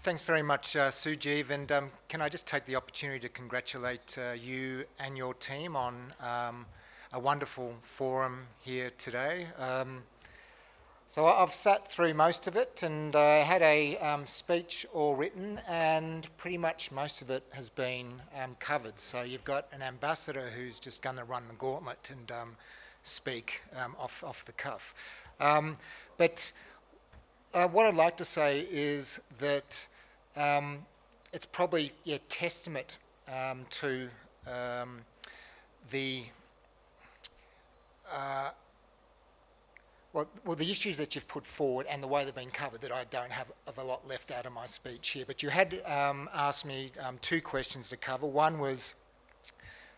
Thanks very much, Sujeev, and can I just take the opportunity to congratulate you and your team on a wonderful forum here today. So I've sat through most of it, and I had a speech all written, and pretty much most of it has been covered. So you've got an ambassador who's just going to run the gauntlet and speak off the cuff. But what I'd like to say is that it's probably testament to the the issues that you've put forward and the way they've been covered, that I don't have a lot left out of my speech here. But you had asked me two questions to cover. One was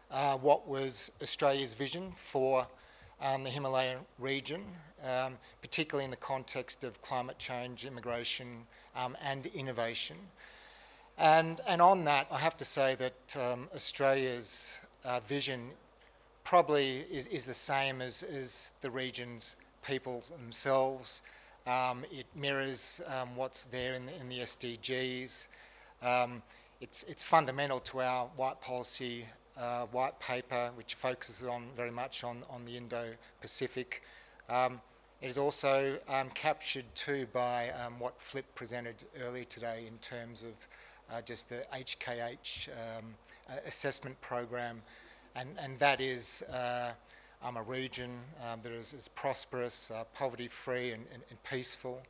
what was Australia's vision for the Himalayan region, particularly in the context of climate change, immigration, and innovation. And on that, I have to say that Australia's vision probably is the same as the region's people themselves. It mirrors what's there in the SDGs. It's fundamental to our white policy white paper, which focuses very much on the Indo-Pacific. It is also captured too by what Flip presented earlier today in terms of just the HKH assessment program, and that is a region that is prosperous, poverty-free and peaceful,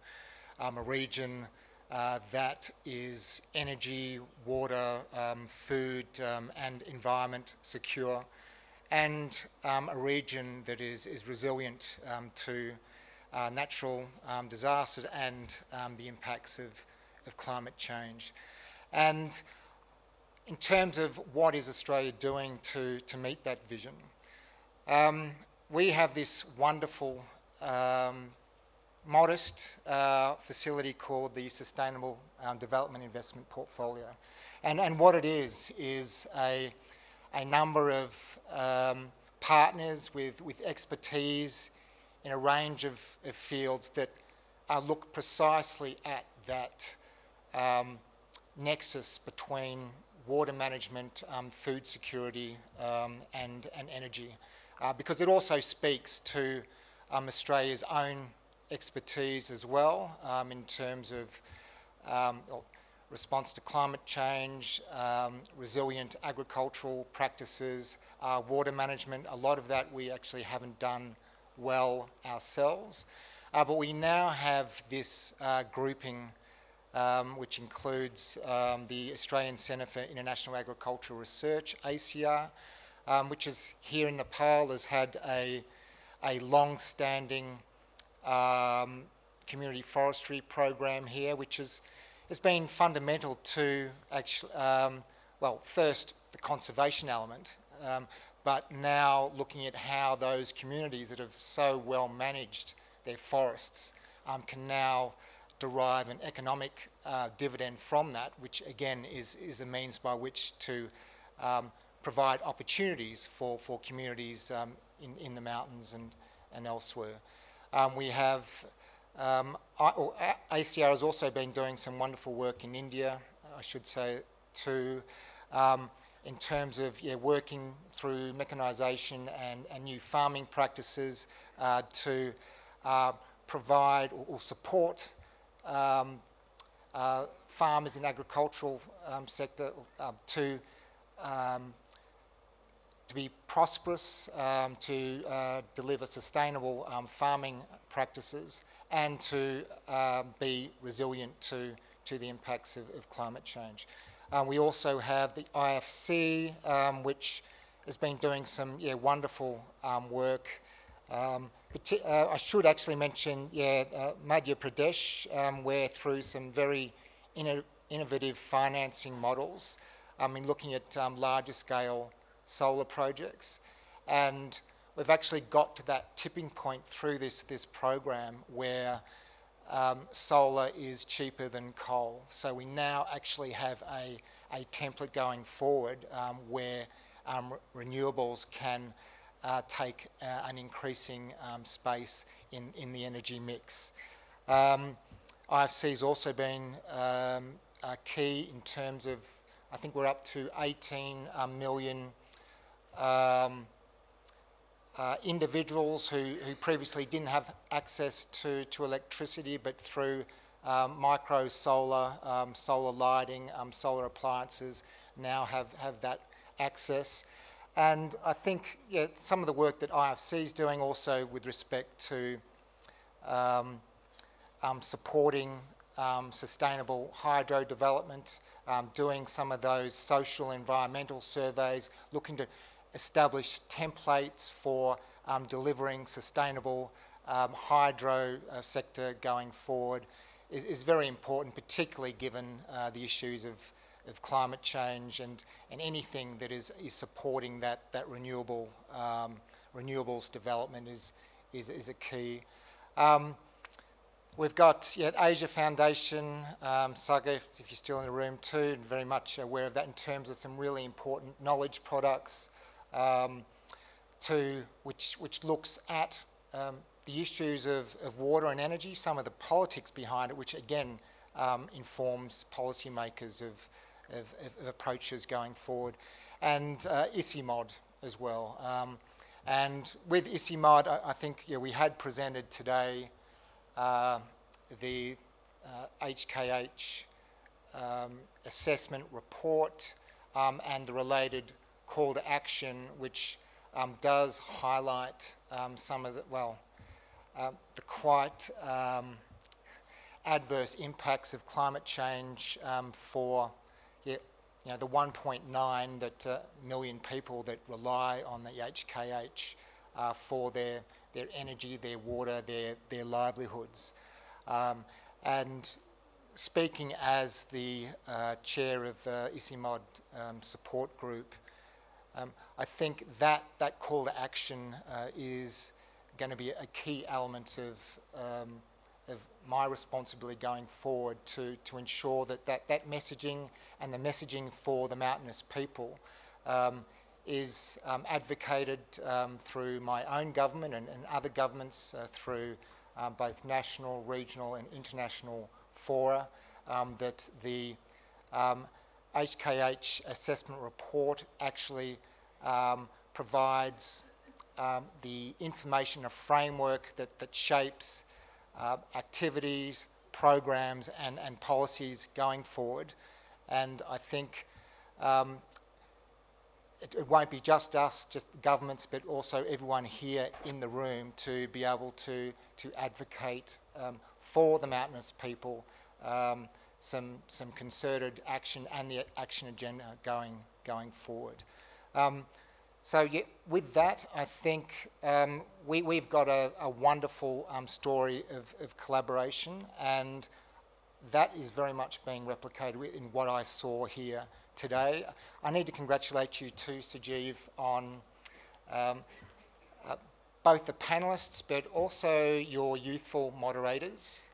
a region that is energy, water, food and environment secure, and a region that is resilient to natural disasters and the impacts of climate change. And in terms of what is Australia doing to meet that vision, we have this wonderful modest facility called the Sustainable Development Investment Portfolio. And what it is a number of partners with expertise in a range of fields that look precisely at that nexus between water management, food security and energy, because it also speaks to Australia's own expertise as well in terms of response to climate change, resilient agricultural practices, water management. A lot of that we actually haven't done well ourselves, but we now have this grouping which includes the Australian Centre for International Agricultural Research, ACR, which is here in Nepal, has had a long-standing community forestry program here, which has been fundamental to actually, first the conservation element, but now looking at how those communities that have so well managed their forests can now derive an economic dividend from that, which again is a means by which to provide opportunities for communities in the mountains and elsewhere. We have ACR has also been doing some wonderful work in India, I should say, too, in terms of working through mechanisation and new farming practices to provide or support farmers in agricultural sector to be prosperous, to deliver sustainable farming practices, and to be resilient to the impacts of climate change. We also have the IFC, which has been doing some wonderful work. I should actually mention Madhya Pradesh, where through some very innovative financing models, looking at larger scale solar projects, and we've actually got to that tipping point through this program where solar is cheaper than coal. So we now actually have a template going forward where renewables can take an increasing space in the energy mix. IFC has also been key in terms of, I think we're up to 18 million individuals who previously didn't have access to electricity, but through micro solar, solar lighting, solar appliances now have that access. And I think some of the work that IFC is doing also with respect to supporting sustainable hydro development, doing some of those social environmental surveys, looking to establish templates for delivering sustainable hydro sector going forward is very important, particularly given the issues of climate change and anything that is supporting that renewables development is a key. We've got Asia Foundation, Saga, if you're still in the room too, and very much aware of that in terms of some really important knowledge products which looks at the issues of water and energy, some of the politics behind it, which again informs policymakers of approaches going forward, and ICIMOD as well. And with ICIMOD, I think we had presented today the HKH assessment report and the related call to action, which does highlight some of the quite adverse impacts of climate change for the 1.9 million people that rely on the HKH for their energy, their water, their livelihoods. And speaking as the chair of the ICIMOD support group, I think that call to action is going to be a key element of my responsibility going forward to ensure that messaging and the messaging for the mountainous people is advocated through my own government and other governments through both national, regional and international fora, that the HKH assessment report actually provides the information, a framework that shapes activities, programs and policies going forward. And I think it won't be just us, just governments, but also everyone here in the room to be able to advocate for the mountainous people some concerted action and the action agenda going forward. So with that, I think we've got a wonderful story of collaboration, and that is very much being replicated in what I saw here today. I need to congratulate you too, Sajeev, on both the panellists but also your youthful moderators.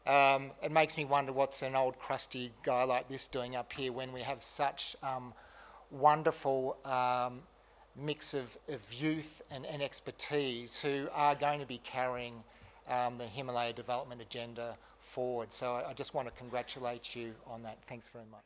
It makes me wonder what's an old crusty guy like this doing up here when we have such wonderful mix of youth and expertise who are going to be carrying the Himalaya development agenda forward. So I just want to congratulate you on that. Thanks very much.